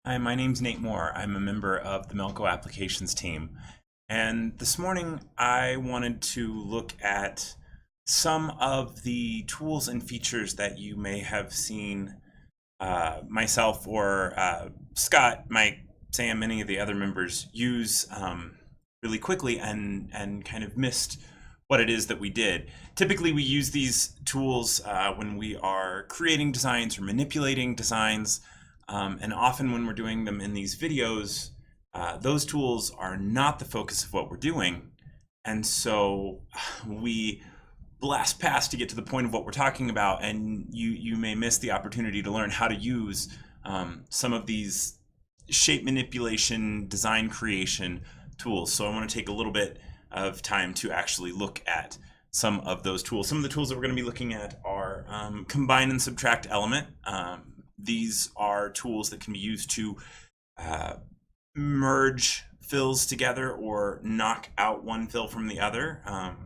Hi, my name's Nate Moore. I'm a member of the Melco applications team. And this morning I wanted to look at some of the tools and features that you may have seen myself or Scott, Mike, Sam, any of the other members use really quickly and kind of missed what it is that we did. Typically, we use these tools when we are creating designs or manipulating designs. And often when we're doing them in these videos, those tools are not the focus of what we're doing. And so we blast past to get to the point of what we're talking about, and you may miss the opportunity to learn how to use some of these shape manipulation, design creation tools. So I want to take a little bit of time to actually look at some of those tools. Some of the tools that we're going to be looking at are combine and subtract element. These are tools that can be used to merge fills together or knock out one fill from the other.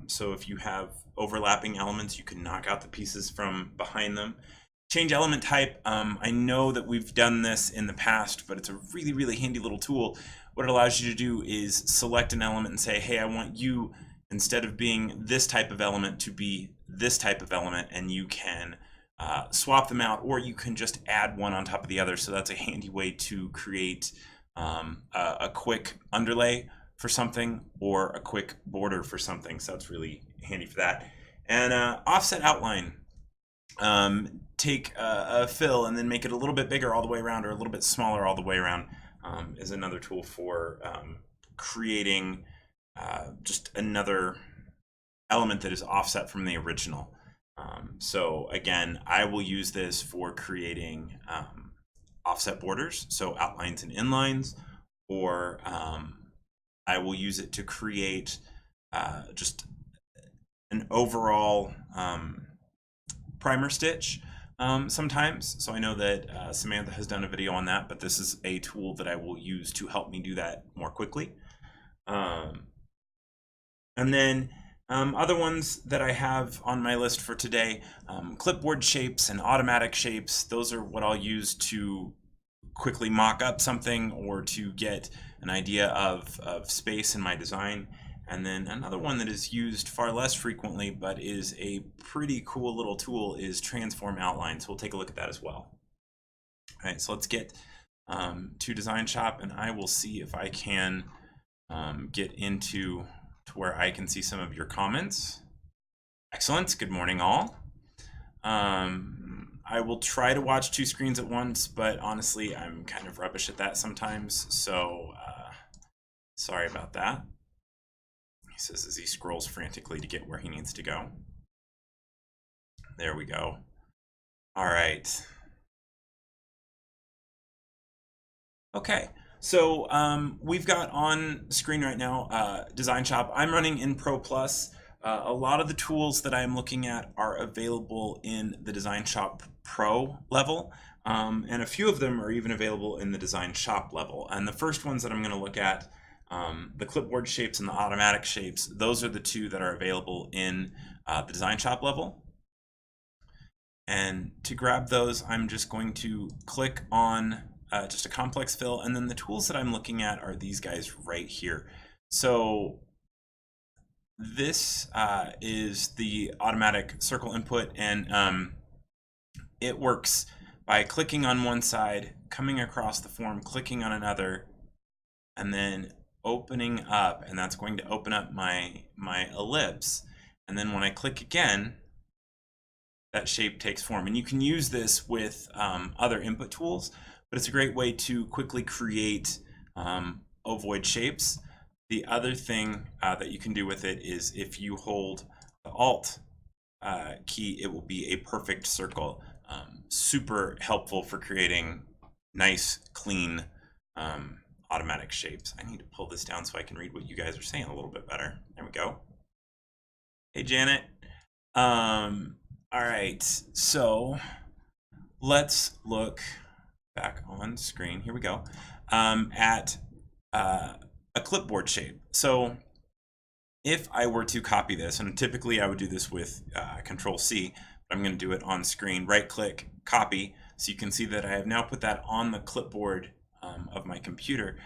So if you have overlapping elements, you can knock out the pieces from behind them. Change element type. I know that we've done this in the past, but it's a really, really handy little tool. What it allows you to do is select an element and say, hey, I want you, instead of being this type of element, to be this type of element, and you can swap them out, or you can just add one on top of the other. So that's a handy way to create a quick underlay for something or a quick border for something. So that's really handy for that. And offset outline. Take a fill and then make it a little bit bigger all the way around, or a little bit smaller all the way around, is another tool for creating just another element that is offset from the original. So again, I will use this for creating offset borders, so outlines and inlines, or I will use it to create just an overall primer stitch sometimes. So I know that Samantha has done a video on that, but this is a tool that I will use to help me do that more quickly. And then other ones that I have on my list for today, clipboard shapes and automatic shapes. Those are what I'll use to quickly mock up something or to get an idea of space in my design. And then another one that is used far less frequently, but is a pretty cool little tool, is transform outlines. We'll take a look at that as well. All right, so let's get to Design Shop, and I will see if I can get into to where I can see some of your comments. Excellent. Good morning, all. I will try to watch two screens at once, but honestly, I'm kind of rubbish at that sometimes, so sorry about that. He says as he scrolls frantically to get where he needs to go. There we go. All right. Okay. So we've got on screen right now Design Shop. I'm running in Pro Plus. A lot of the tools that I'm looking at are available in the Design Shop Pro level, and a few of them are even available in the Design Shop level. And the first ones that I'm going to look at, the clipboard shapes and the automatic shapes, those are the two that are available in the Design Shop level. And to grab those, I'm just going to click on just a complex fill, and then the tools that I'm looking at are these guys right here. So this is the automatic circle input, and it works by clicking on one side, coming across the form, clicking on another, and then opening up, and that's going to open up my ellipse. And then when I click again, that shape takes form. And you can use this with other input tools, but it's a great way to quickly create ovoid shapes. The other thing that you can do with it is if you hold the Alt key, it will be a perfect circle. Super helpful for creating nice, clean automatic shapes. I need to pull this down so I can read what you guys are saying a little bit better. There we go. Hey, Janet. All right, so let's look back on screen. Here we go. At a clipboard shape. So if I were to copy this, and typically I would do this with Control C, but I'm going to do it on screen. Right click, copy. So you can see that I have now put that on the clipboard of my computer,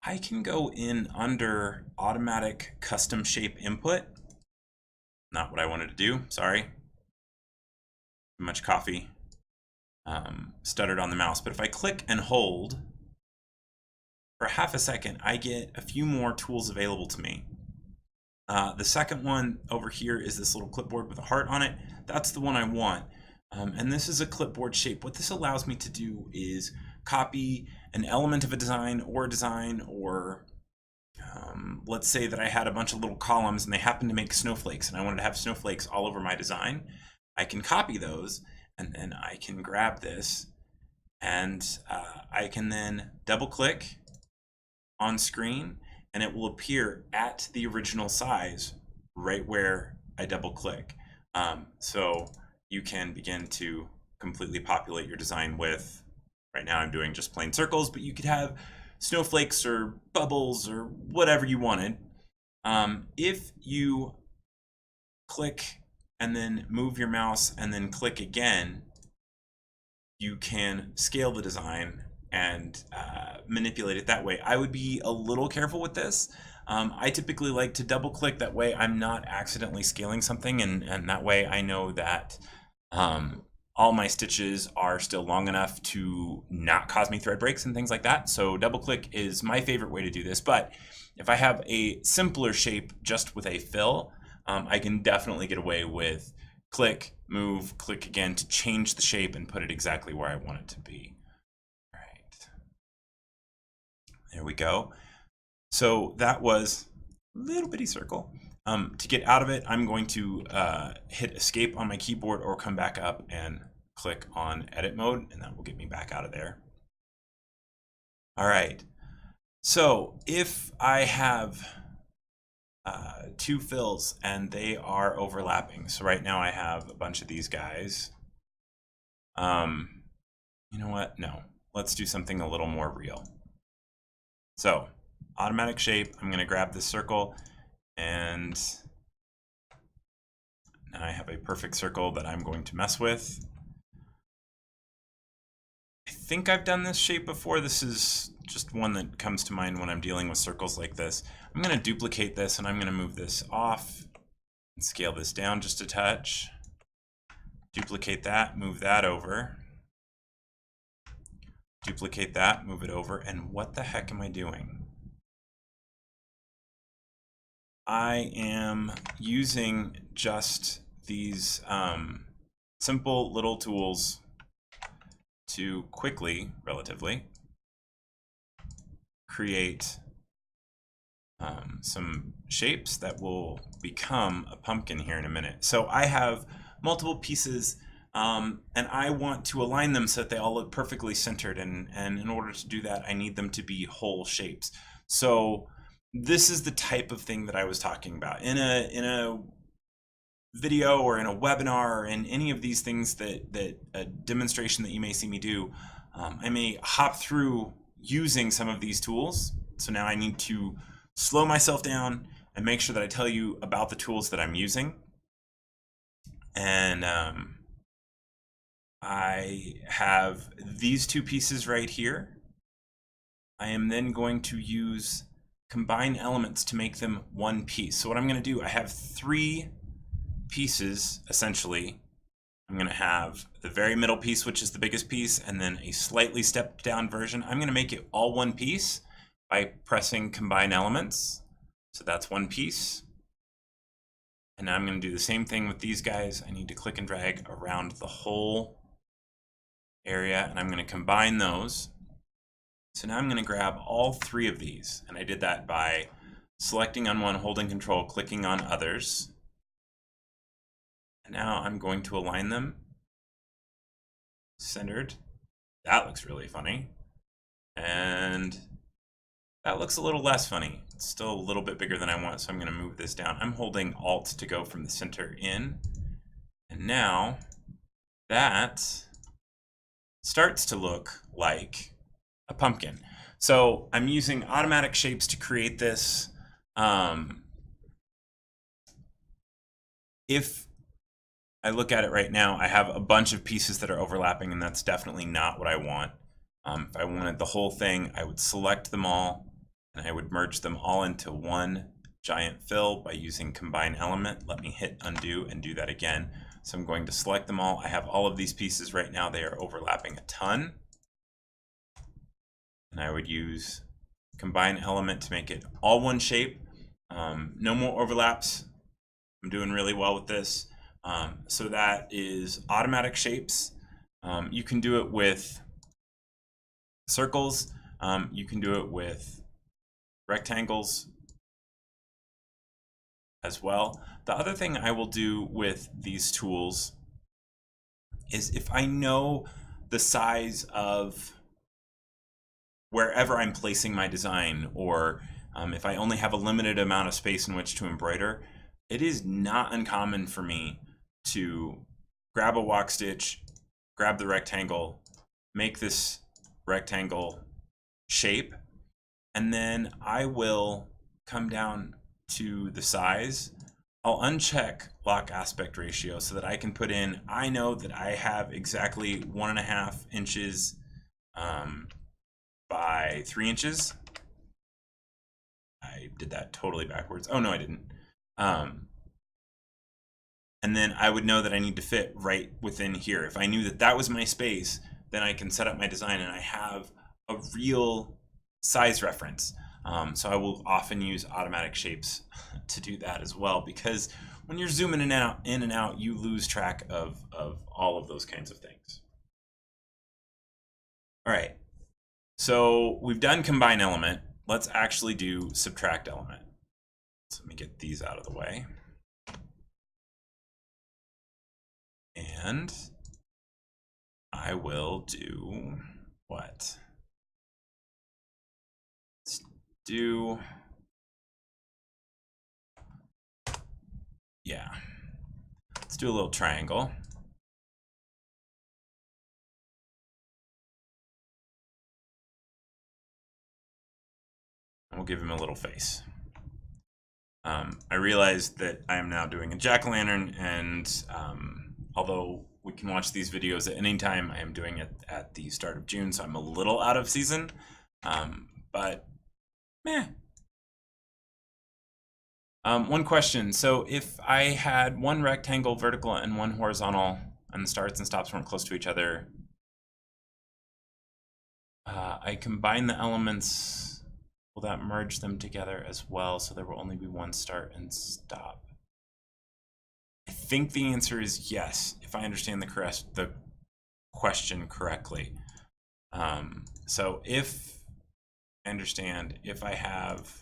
I can go in under automatic custom shape input. Not what I wanted to do, sorry. Too much coffee. Stuttered on the mouse. But if I click and hold for half a second, I get a few more tools available to me. The second one over here is this little clipboard with a heart on it. That's the one I want. And this is a clipboard shape. What this allows me to do is copy an element of a design, or let's say that I had a bunch of little columns and they happen to make snowflakes and I wanted to have snowflakes all over my design. I can copy those and then I can grab this and I can then double click on screen and it will appear at the original size right where I double click. So you can begin to completely populate your design with, right now I'm doing just plain circles, but you could have snowflakes or bubbles or whatever you wanted. If you click and then move your mouse and then click again, you can scale the design and manipulate it that way. I would be a little careful with this. I typically like to double click, that way I'm not accidentally scaling something, and that way I know that all my stitches are still long enough to not cause me thread breaks and things like that. So double click is my favorite way to do this. But if I have a simpler shape just with a fill, I can definitely get away with click, move, click again to change the shape and put it exactly where I want it to be. All right. There we go. So that was a little bitty circle. To get out of it, I'm going to hit escape on my keyboard or come back up and click on edit mode, and that will get me back out of there. All right. So if I have two fills and they are overlapping, so right now I have a bunch of these guys. You know what? No, let's do something a little more real. So automatic shape, I'm going to grab this circle, and now I have a perfect circle that I'm going to mess with. I think I've done this shape before. This is just one that comes to mind when I'm dealing with circles like this. I'm going to duplicate this and I'm going to move this off and scale this down just a touch. Duplicate that, move that over. Duplicate that, move it over. And what the heck am I doing? I am using just these simple little tools to quickly, relatively, create some shapes that will become a pumpkin here in a minute. So I have multiple pieces and I want to align them so that they all look perfectly centered, and in order to do that I need them to be whole shapes. So this is the type of thing that I was talking about. In a video or in a webinar or in any of these things that a demonstration that you may see me do, I may hop through using some of these tools. So now I need to slow myself down and make sure that I tell you about the tools that I'm using. And I have these two pieces right here. I am then going to use combine elements to make them one piece. So what I'm going to do, I have three pieces essentially. I'm going to have the very middle piece, which is the biggest piece, and then a slightly stepped down version. I'm going to make it all one piece by pressing combine elements. So that's one piece. And now I'm going to do the same thing with these guys. I need to click and drag around the whole area, and I'm going to combine those. So now I'm going to grab all three of these, and I did that by selecting on one, holding control, clicking on others. And now I'm going to align them centered. That looks really funny. And that looks a little less funny. It's still a little bit bigger than I want, so I'm going to move this down. I'm holding Alt to go from the center in. And now that starts to look like a pumpkin. So I'm using automatic shapes to create this. If I look at it right now, I have a bunch of pieces that are overlapping, and that's definitely not what I want. If I wanted the whole thing, I would select them all and I would merge them all into one giant fill by using combine element. Let me hit undo and do that again. So I'm going to select them all. I have all of these pieces right now. They are overlapping a ton. And I would use combine element to make it all one shape. No more overlaps. I'm doing really well with this. So that is automatic shapes. You can do it with circles. You can do it with rectangles as well. The other thing I will do with these tools is if I know the size of wherever I'm placing my design, or if I only have a limited amount of space in which to embroider, it is not uncommon for me to grab a walk stitch, grab the rectangle, make this rectangle shape, and then I will come down to the size. I'll uncheck lock aspect ratio so that I can put in, I know that I have exactly 1.5 inches by 3 inches. I did that totally backwards. Oh no, I didn't. And then I would know that I need to fit right within here. If I knew that that was my space, then I can set up my design and I have a real size reference. So I will often use automatic shapes to do that as well, because when you're zooming in and out, you lose track of all of those kinds of things. All right, so we've done combine element. Let's actually do subtract element. So let me get these out of the way. And I will do what? Let's do, yeah. Let's do a little triangle. And we'll give him a little face. I realized that I am now doing a jack-o'-lantern, and although we can watch these videos at any time, I am doing it at the start of June, so I'm a little out of season, but meh. One question, so if I had one rectangle vertical and one horizontal, and the starts and stops weren't close to each other, I combine the elements. Will that merge them together as well, so there will only be one start and stop? I think the answer is yes, if I understand the question correctly. So if I understand, if I have,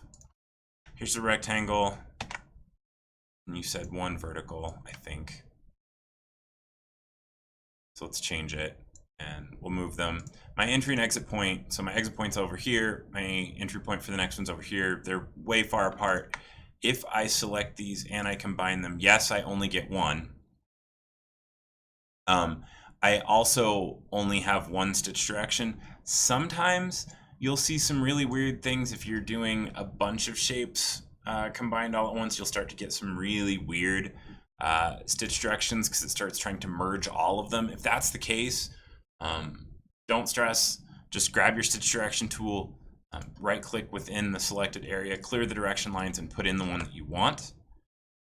here's a rectangle, and you said one vertical, I think. So let's change it, and we'll move them. My entry and exit point, so my exit point's over here, my entry point for the next one's over here. They're way far apart. If I select these and I combine them, yes, I only get one. I also only have one stitch direction. Sometimes you'll see some really weird things if you're doing a bunch of shapes combined all at once. You'll start to get some really weird stitch directions because it starts trying to merge all of them. If that's the case, don't stress. Just grab your stitch direction tool, right click within the selected area, clear the direction lines, and put in the one that you want.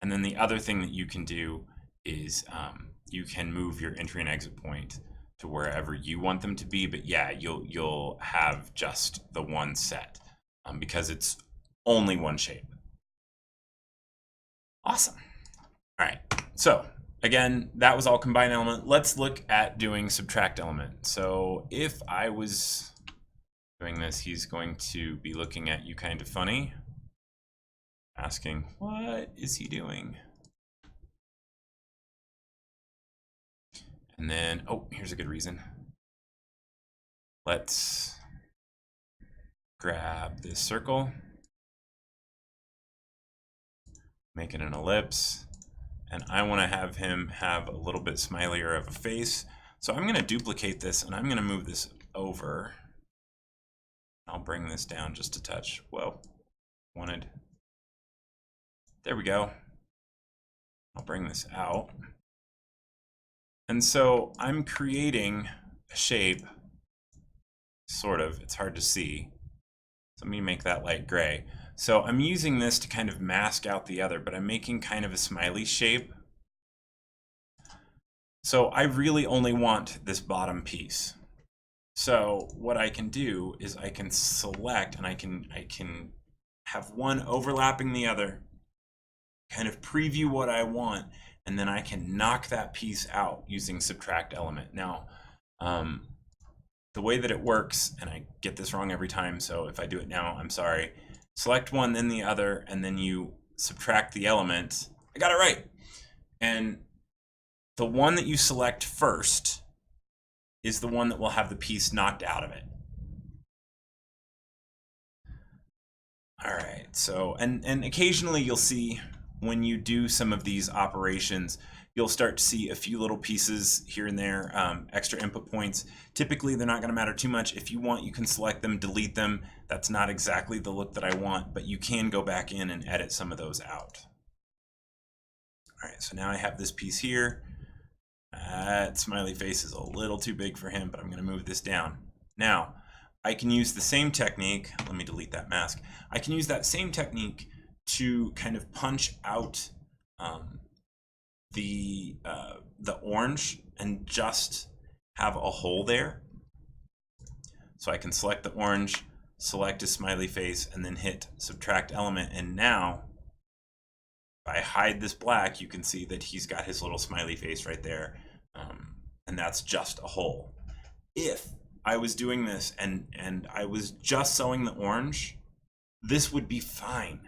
And then the other thing that you can do is you can move your entry and exit point to wherever you want them to be. But yeah, you'll have just the one set because it's only one shape. Awesome. All right, so again, that was all combine element. Let's look at doing subtract element. So if I was doing this, he's going to be looking at you kind of funny, asking, what is he doing? And then, oh, here's a good reason. Let's grab this circle, make it an ellipse, and I want to have him have a little bit smilier of a face. So I'm going to duplicate this, and I'm going to move this over. I'll bring this down just a touch. Whoa, wanted. There we go. I'll bring this out. And so I'm creating a shape sort of. It's hard to see. So let me make that light gray. So I'm using this to kind of mask out the other, but I'm making kind of a smiley shape. So I really only want this bottom piece. So what I can do is I can select, and I can have one overlapping the other, kind of preview what I want, and then I can knock that piece out using subtract element. Now, the way that it works, and I get this wrong every time, so if I do it now, I'm sorry. Select one, then the other, and then you subtract the element. I got it right. And the one that you select first is the one that will have the piece knocked out of it. All right, so, and occasionally you'll see when you do some of these operations, you'll start to see a few little pieces here and there, extra input points. Typically, they're not going to matter too much. If you want, you can select them, delete them. That's not exactly the look that I want, but you can go back in and edit some of those out. All right, so now I have this piece here. That smiley face is a little too big for him, but I'm going to move this down. Now, I can use the same technique. Let me delete that mask. I can use that same technique to kind of punch out the orange and just have a hole there. So I can select the orange, select a smiley face, and then hit subtract element. And now, if I hide this black, you can see that he's got his little smiley face right there. And that's just a hole. If I was doing this and I was just sewing the orange, this would be fine.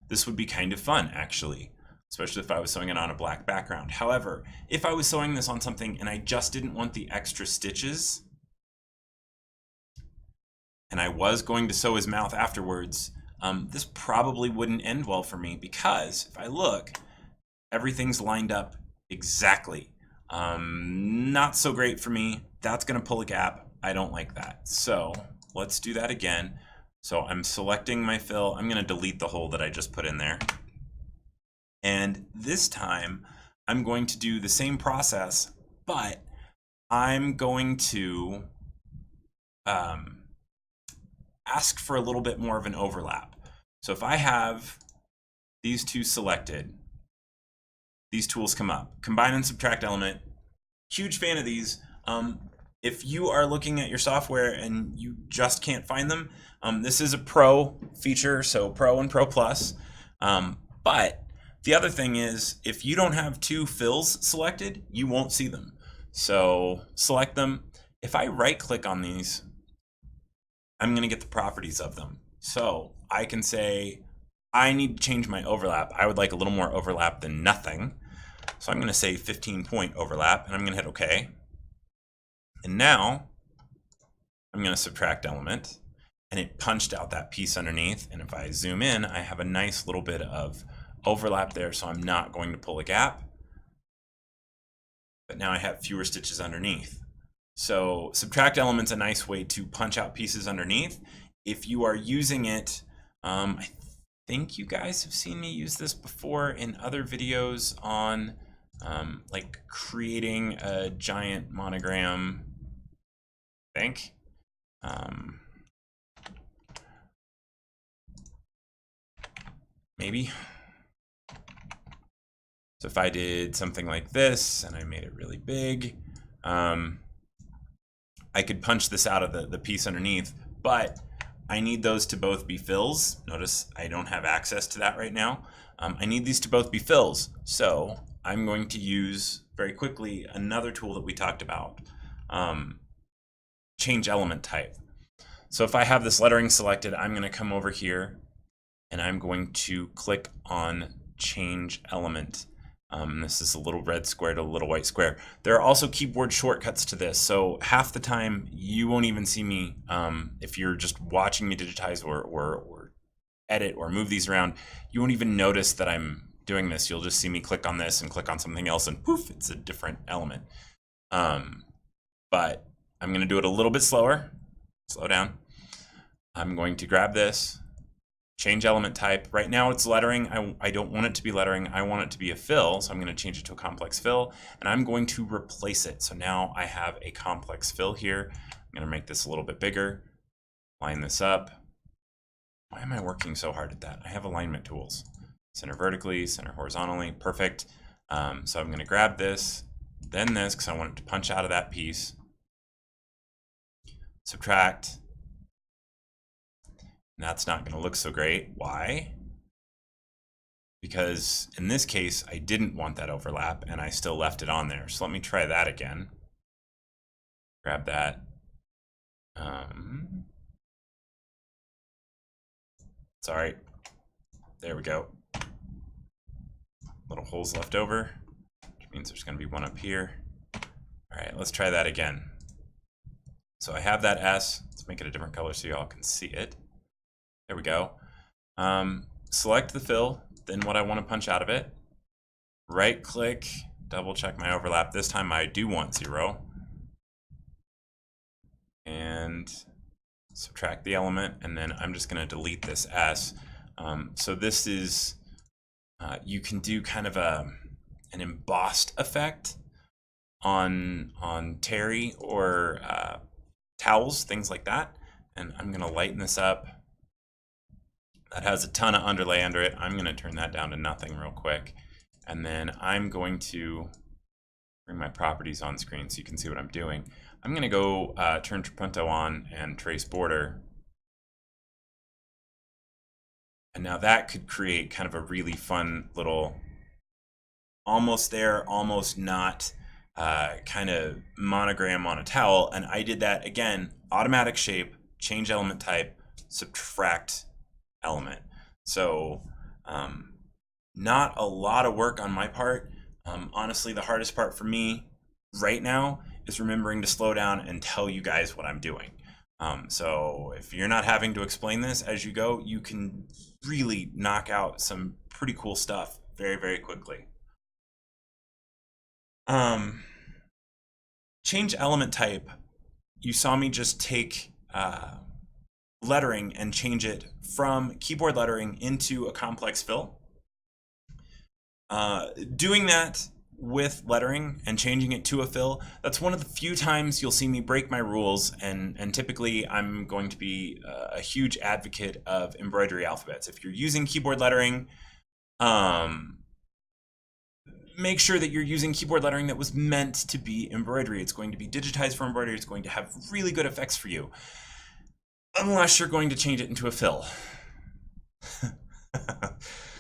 This would be kind of fun, actually, especially if I was sewing it on a black background. However, if I was sewing this on something and I just didn't want the extra stitches, and I was going to sew his mouth afterwards, this probably wouldn't end well for me, because if I look, everything's lined up exactly. Not so great for me. That's going to pull a gap. I don't like that. So let's do that again. So I'm selecting my fill. I'm going to delete the hole that I just put in there. And this time I'm going to do the same process, but I'm going to ask for a little bit more of an overlap. So if I have these two selected, these tools come up. Combine and subtract element. Huge fan of these. If you are looking at your software and you just can't find them, this is a Pro feature, so Pro and Pro Plus. But the other thing is, if you don't have two fills selected, you won't see them. So select them. If I right-click on these, I'm going to get the properties of them. So I can say, I need to change my overlap. I would like a little more overlap than nothing. So I'm going to say 15-point overlap, and I'm going to hit OK. And now I'm going to subtract element, and it punched out that piece underneath. And if I zoom in, I have a nice little bit of overlap there, so I'm not going to pull a gap. But now I have fewer stitches underneath. So subtract element's a nice way to punch out pieces underneath. If you are using it, I think you guys have seen me use this before in other videos on like creating a giant monogram. I think. Maybe. So if I did something like this and I made it really big, I could punch this out of the piece underneath, but I need those to both be fills. Notice I don't have access to that right now. I need these to both be fills. So I'm going to use very quickly another tool that we talked about, change element type. So if I have this lettering selected, I'm going to come over here and I'm going to click on change element. This is a little red square to a little white square. There are also keyboard shortcuts to this, so half the time you won't even see me if you're just watching me digitize or edit or move these around. You won't even notice that I'm doing this. You'll just see me click on this and click on something else, and poof, it's a different element. But I'm going to do it a little bit slower. Slow down. I'm going to grab this. Change element type. Right now it's lettering. I don't want it to be lettering. I want it to be a fill, so I'm going to change it to a complex fill, and I'm going to replace it. So now I have a complex fill here. I'm going to make this a little bit bigger. line this up. Why am I working so hard at that? I have alignment tools. Center vertically, center horizontally, perfect. So I'm going to grab this, then this, because I want it to punch out of that piece. Subtract. And that's not going to look so great. Why? Because in this case, I didn't want that overlap, and I still left it on there. So let me try that again. Grab that. Sorry. There we go. Little holes left over, which means there's going to be one up here. All right, let's try that again. So I have that S. Let's make it a different color so y'all can see it. There we go. Select the fill, then what I want to punch out of it. Right click, double check my overlap. This time I do want 0. And subtract the element, and then I'm just going to delete this S. So this is, you can do kind of an embossed effect on terry or towels, things like that. And I'm going to lighten this up. That has a ton of underlay under it. I'm going to turn that down to nothing real quick. And then I'm going to bring my properties on screen so you can see what I'm doing. I'm going to go turn Trapunto on and trace border. And now that could create kind of a really fun little, almost there, almost not, kind of monogram on a towel. And I did that again, automatic shape, change element type, subtract element. So not a lot of work on my part. Honestly, the hardest part for me right now is remembering to slow down and tell you guys what I'm doing. So if you're not having to explain this as you go, you can really knock out some pretty cool stuff very, very quickly. Change element type. You saw me just take lettering and change it from keyboard lettering into a complex fill. Doing that with lettering and changing it to a fill, that's one of the few times you'll see me break my rules, and typically I'm going to be a huge advocate of embroidery alphabets. If you're using keyboard lettering, make sure that you're using keyboard lettering that was meant to be embroidery. It's going to be digitized for embroidery. It's going to have really good effects for you, unless you're going to change it into a fill.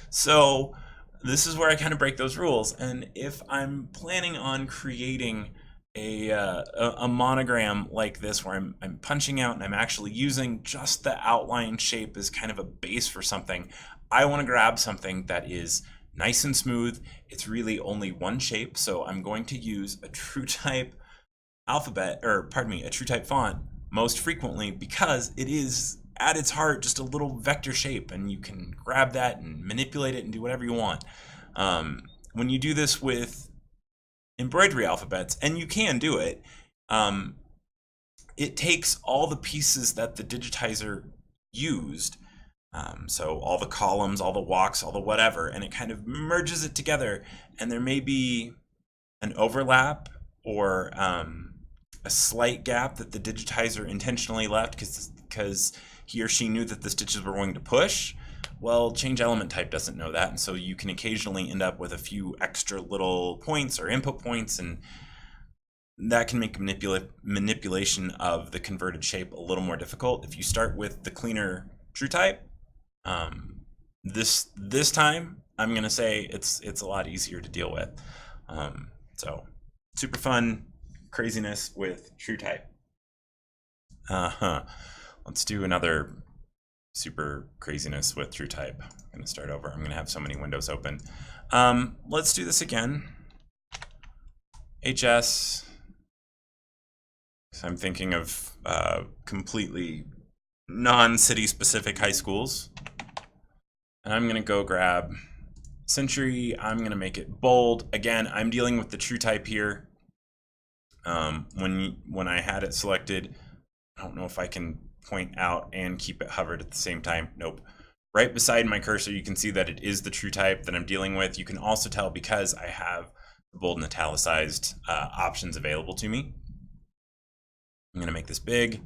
So this is where I kind of break those rules. And if I'm planning on creating a monogram like this, where I'm punching out and I'm actually using just the outline shape as kind of a base for something, I want to grab something that is nice and smooth. It's really only one shape, so I'm going to use a TrueType alphabet, or pardon me, a TrueType font most frequently, because it is at its heart just a little vector shape, and you can grab that and manipulate it and do whatever you want. When you do this with embroidery alphabets, and you can do it, it takes all the pieces that the digitizer used, so all the columns, all the walks, all the whatever, and it kind of merges it together, and there may be an overlap or a slight gap that the digitizer intentionally left because he or she knew that the stitches were going to push. Well, change element type doesn't know that, and so you can occasionally end up with a few extra little points or input points, and that can make manipulation of the converted shape a little more difficult. If you start with the cleaner TrueType, this time I'm gonna say it's a lot easier to deal with. So super fun craziness with TrueType. Let's do another super craziness with TrueType. I'm gonna start over. I'm gonna have so many windows open. Let's do this again. HS. So I'm thinking of completely non-city specific high schools. And I'm gonna go grab Century. I'm gonna make it bold. Again, I'm dealing with the TrueType here. When I had it selected, I don't know if I can point out and keep it hovered at the same time. Nope. Right beside my cursor, you can see that it is the TrueType that I'm dealing with. You can also tell because I have the bold and italicized options available to me. I'm gonna make this big.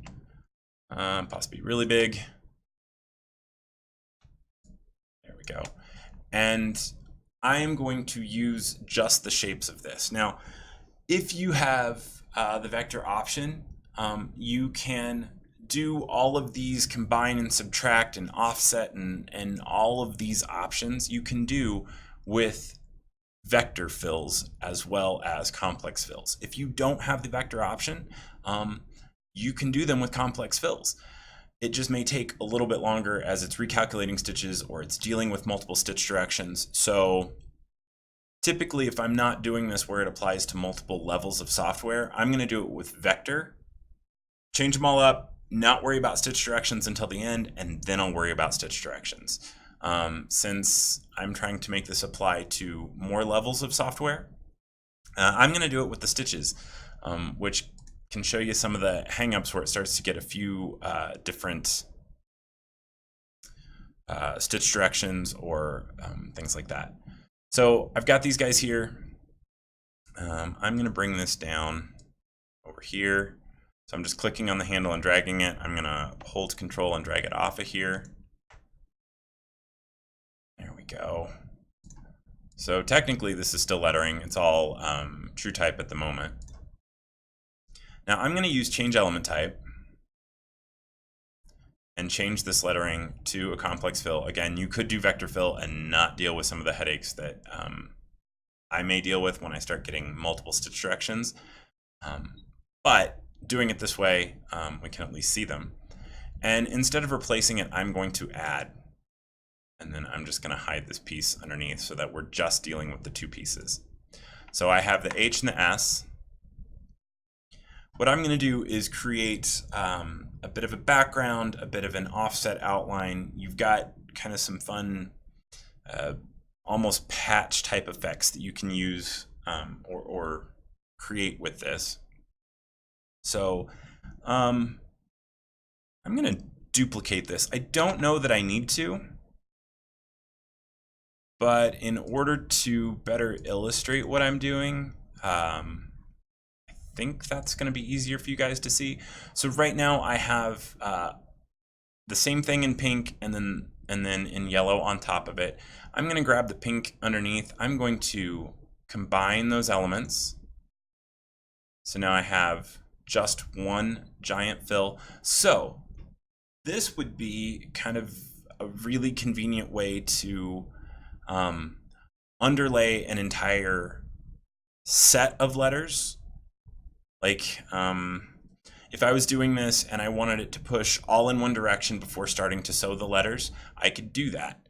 possibly really big. There we go. And I am going to use just the shapes of this. Now, if you have the vector option, you can do all of these combine and subtract and offset and all of these options you can do with vector fills as well as complex fills. If you don't have the vector option, you can do them with complex fills. It just may take a little bit longer as it's recalculating stitches or it's dealing with multiple stitch directions. So typically, if I'm not doing this where it applies to multiple levels of software, I'm going to do it with vector, change them all up, not worry about stitch directions until the end, and then I'll worry about stitch directions. Since I'm trying to make this apply to more levels of software, I'm going to do it with the stitches, which can show you some of the hang-ups where it starts to get a few different stitch directions or things like that. So I've got these guys here. I'm going to bring this down over here. So I'm just clicking on the handle and dragging it. I'm going to hold Control and drag it off of here. There we go. So technically this is still lettering. It's all true type at the moment. Now I'm going to use change element type and change this lettering to a complex fill. Again, you could do vector fill and not deal with some of the headaches that I may deal with when I start getting multiple stitch directions. But doing it this way, we can at least see them. And instead of replacing it, I'm going to add. And then I'm just going to hide this piece underneath so that we're just dealing with the two pieces. So I have the H and the S. What I'm going to do is create a bit of a background, a bit of an offset outline. You've got kind of some fun, almost patch type effects that you can use or create with this. So I'm going to duplicate this. I don't know that I need to, but in order to better illustrate what I'm doing, I think that's going to be easier for you guys to see. So right now I have the same thing in pink and then in yellow on top of it. I'm going to grab the pink underneath. I'm going to combine those elements. So now I have just one giant fill. So this would be kind of a really convenient way to underlay an entire set of letters. Like if I was doing this and I wanted it to push all in one direction before starting to sew the letters, I could do that.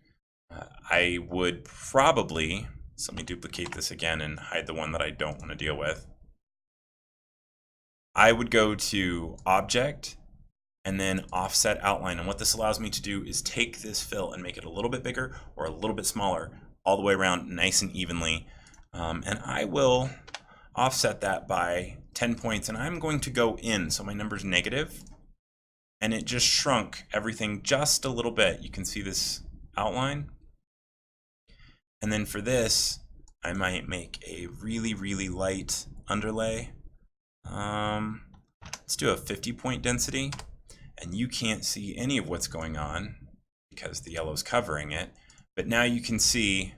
I would probably, so let me duplicate this again and hide the one that I don't want to deal with. I would go to Object and then Offset Outline. And what this allows me to do is take this fill and make it a little bit bigger or a little bit smaller, all the way around nice and evenly. And I will offset that by 10 points, and I'm going to go in, so my number's negative, and it just shrunk everything just a little bit. You can see this outline. And then for this, I might make a really, really light underlay. Let's do a 50-point density, and you can't see any of what's going on because the yellow's covering it. But now you can see,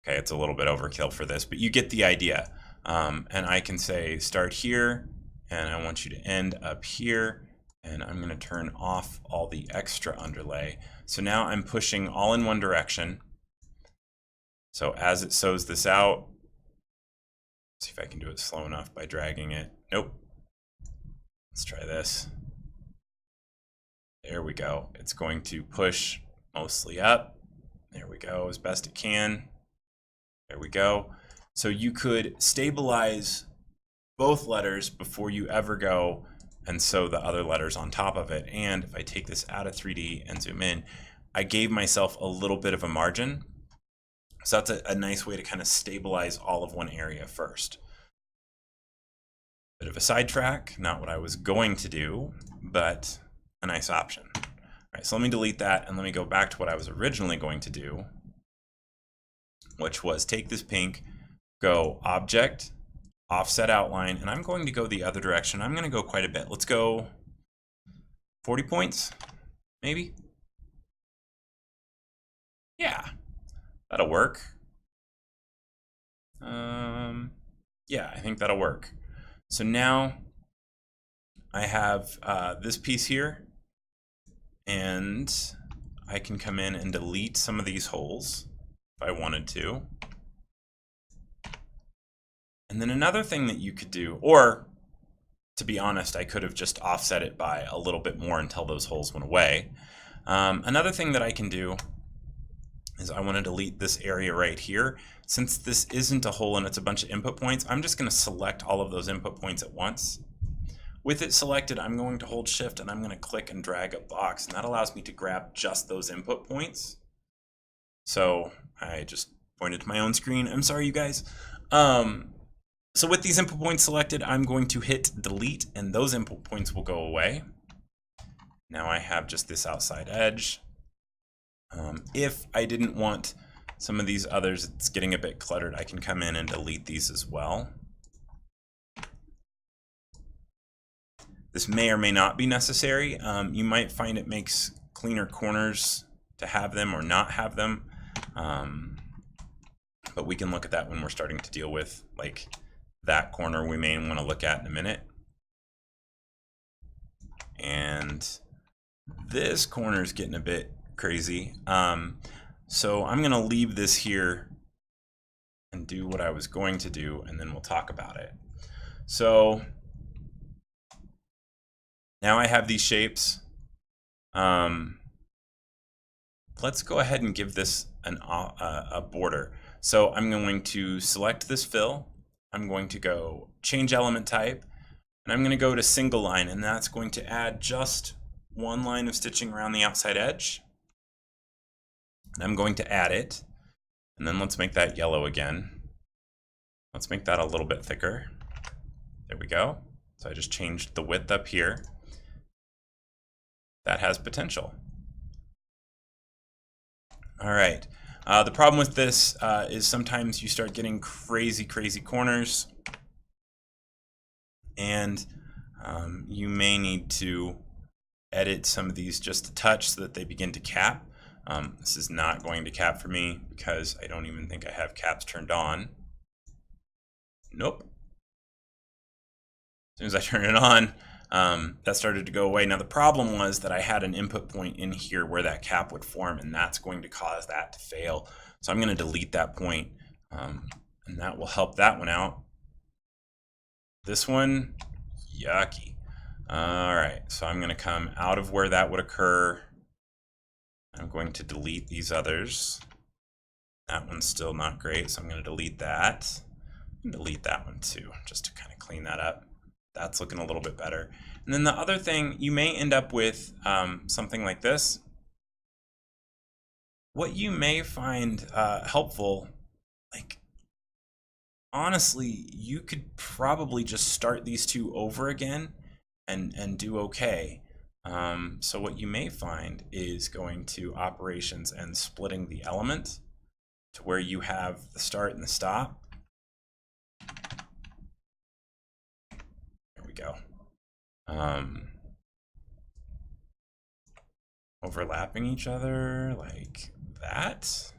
okay, it's a little bit overkill for this, but you get the idea. And I can say start here, and I want you to end up here, and I'm going to turn off all the extra underlay. So now I'm pushing all in one direction. So as it sews this out, see if I can do it slow enough by dragging it. Nope. Let's try this. There we go. It's going to push mostly up. There we go, as best it can. There we go. So you could stabilize both letters before you ever go and sew the other letters on top of it. And if I take this out of 3D and zoom in, I gave myself a little bit of a margin. So that's a nice way to kind of stabilize all of one area first. Bit of a sidetrack, not what I was going to do, but a nice option. All right, so let me delete that and let me go back to what I was originally going to do, which was take this pink, go Object, Offset Outline, and I'm going to go the other direction. I'm going to go quite a bit. Let's go 40 points, maybe? Yeah, that'll work. Yeah, I think that'll work. So now I have this piece here, and I can come in and delete some of these holes if I wanted to. And then another thing that you could do, or to be honest, I could have just offset it by a little bit more until those holes went away. Another thing that I can do is I want to delete this area right here. Since this isn't a hole and it's a bunch of input points, I'm just going to select all of those input points at once. With it selected, I'm going to hold shift and I'm going to click and drag a box, and that allows me to grab just those input points. So I just pointed to my own screen. I'm sorry, you guys. So with these input points selected, I'm going to hit delete and those input points will go away. Now I have just this outside edge. If I didn't want some of these others, it's getting a bit cluttered, I can come in and delete these as well. This may or may not be necessary. You might find it makes cleaner corners to have them or not have them. But we can look at that when we're starting to deal with like that corner we may want to look at in a minute. And this corner is getting a bit crazy. So I'm going to leave this here and do what I was going to do, and then we'll talk about it. So now I have these shapes. Let's go ahead and give this a border. So I'm going to select this fill. I'm going to go change element type, and I'm going to go to single line, and that's going to add just one line of stitching around the outside edge. And I'm going to add it, and then let's make that yellow again. Let's make that a little bit thicker. There we go. So I just changed the width up here. That has potential. All right. The problem with this is sometimes you start getting crazy corners, and you may need to edit some of these just a touch so that they begin to cap. This is not going to cap for me because I don't even think I have caps turned on. Nope. As soon as I turn it on, that started to go away. Now the problem was that I had an input point in here where that cap would form, and that's going to cause that to fail. So I'm going to delete that point, and that will help that one out. This one, yucky. All right, so I'm going to come out of where that would occur. I'm going to delete these others. That one's still not great, so I'm going to delete that. And delete that one too, just to kind of clean that up. That's looking a little bit better. And then the other thing, you may end up with something like this. What you may find helpful, like honestly, you could probably just start these two over again and do okay. So what you may find is going to operations and splitting the element to where you have the start and the stop. There we go. Overlapping each other like that,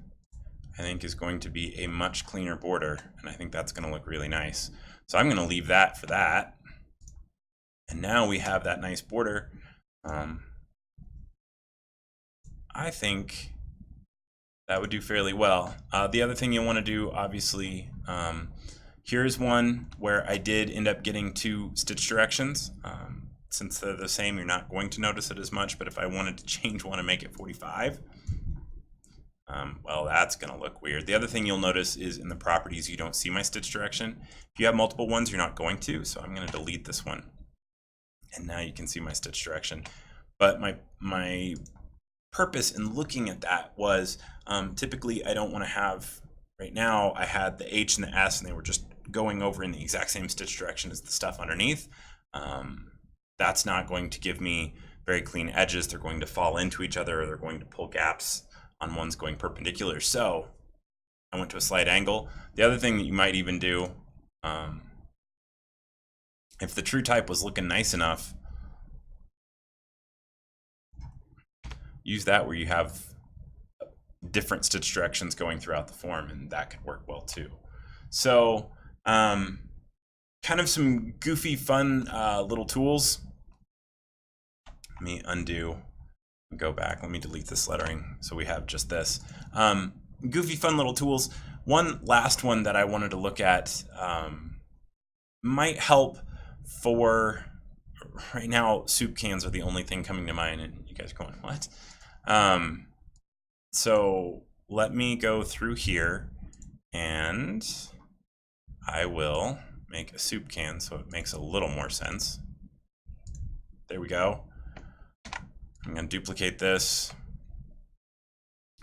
I think is going to be a much cleaner border, and I think that's going to look really nice. So I'm going to leave that for that. And now we have that nice border. I think that would do fairly well. The other thing you want to do, obviously, here's one where I did end up getting two stitch directions. Since they're the same, you're not going to notice it as much, but if I wanted to change one and make it 45, well, that's going to look weird. The other thing you'll notice is in the properties, you don't see my stitch direction. If you have multiple ones, you're not going to, so I'm going to delete this one. And now you can see my stitch direction. But my purpose in looking at that was typically I don't want to have, right now I had the H and the S and they were just going over in the exact same stitch direction as the stuff underneath. That's not going to give me very clean edges. They're going to fall into each other, or they're going to pull gaps on ones going perpendicular. So I went to a slight angle. The other thing that you might even do, if the true type was looking nice enough, use that where you have different stitch directions going throughout the form, and that could work well too. So kind of some goofy, fun little tools. Let me undo and go back. Let me delete this lettering so we have just this. Goofy, fun little tools. One last one that I wanted to look at might help for, right now, soup cans are the only thing coming to mind, and you guys are going, what? So let me go through here, and I will make a soup can so it makes a little more sense. There we go. I'm going to duplicate this,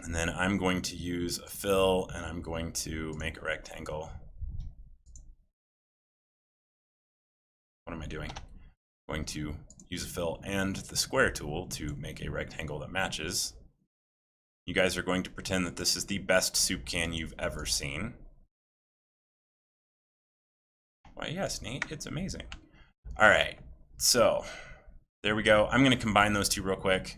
and then I'm going to use a fill, and I'm going to make a rectangle. What am I doing? I'm going to use a fill and the square tool to make a rectangle that matches. You guys are going to pretend that this is the best soup can you've ever seen. Why, yes, Nate, it's amazing. All right, so there we go. I'm going to combine those two real quick.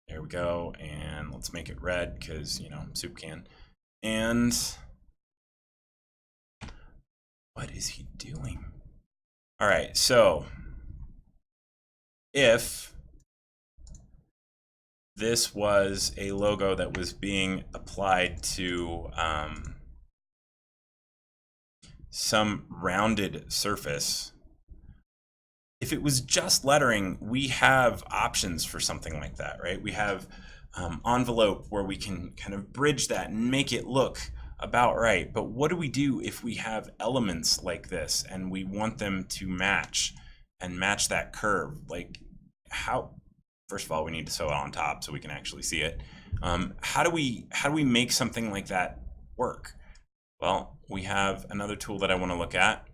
There we go, and let's make it red because, you know, soup can. And what is he doing? All right, so if this was a logo that was being applied to some rounded surface, if it was just lettering, we have options for something like that, right? We have envelope where we can kind of bridge that and make it look about right. But what do we do if we have elements like this and we want them to match and match that curve? Like, how? First of all, we need to sew it on top so we can actually see it. How do we make something like that work? Well, we have another tool that I want to look at.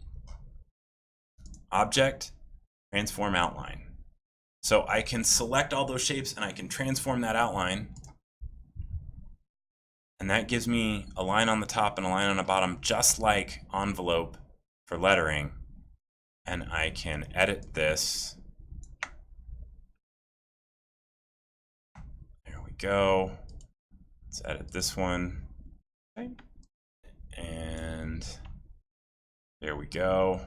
Object, transform outline. So I can select all those shapes and I can transform that outline. And that gives me a line on the top and a line on the bottom, just like envelope for lettering. And I can edit this. There we go. Let's edit this one. Okay. And there we go.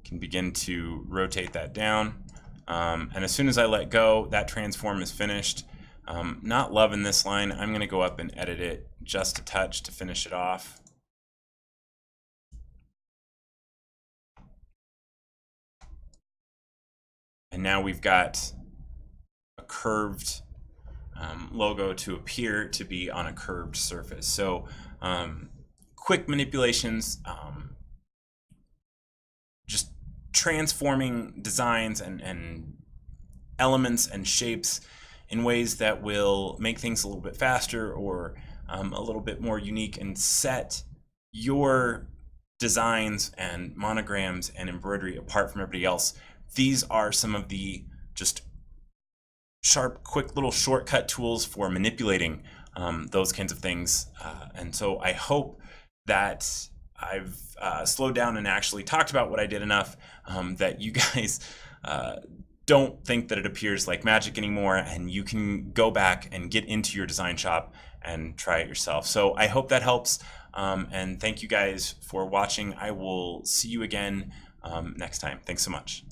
Can begin to rotate that down. And as soon as I let go, that transform is finished. Not loving this line. I'm going to go up and edit it just a touch to finish it off. And now we've got a curved logo to appear to be on a curved surface. So quick manipulations, just transforming designs and elements and shapes in ways that will make things a little bit faster or a little bit more unique and set your designs and monograms and embroidery apart from everybody else. These are some of the just sharp, quick little shortcut tools for manipulating those kinds of things. And so I hope that I've slowed down and actually talked about what I did enough that you guys don't think that it appears like magic anymore, and you can go back and get into your design shop and try it yourself. So I hope that helps, and thank you guys for watching. I will see you again next time. Thanks so much.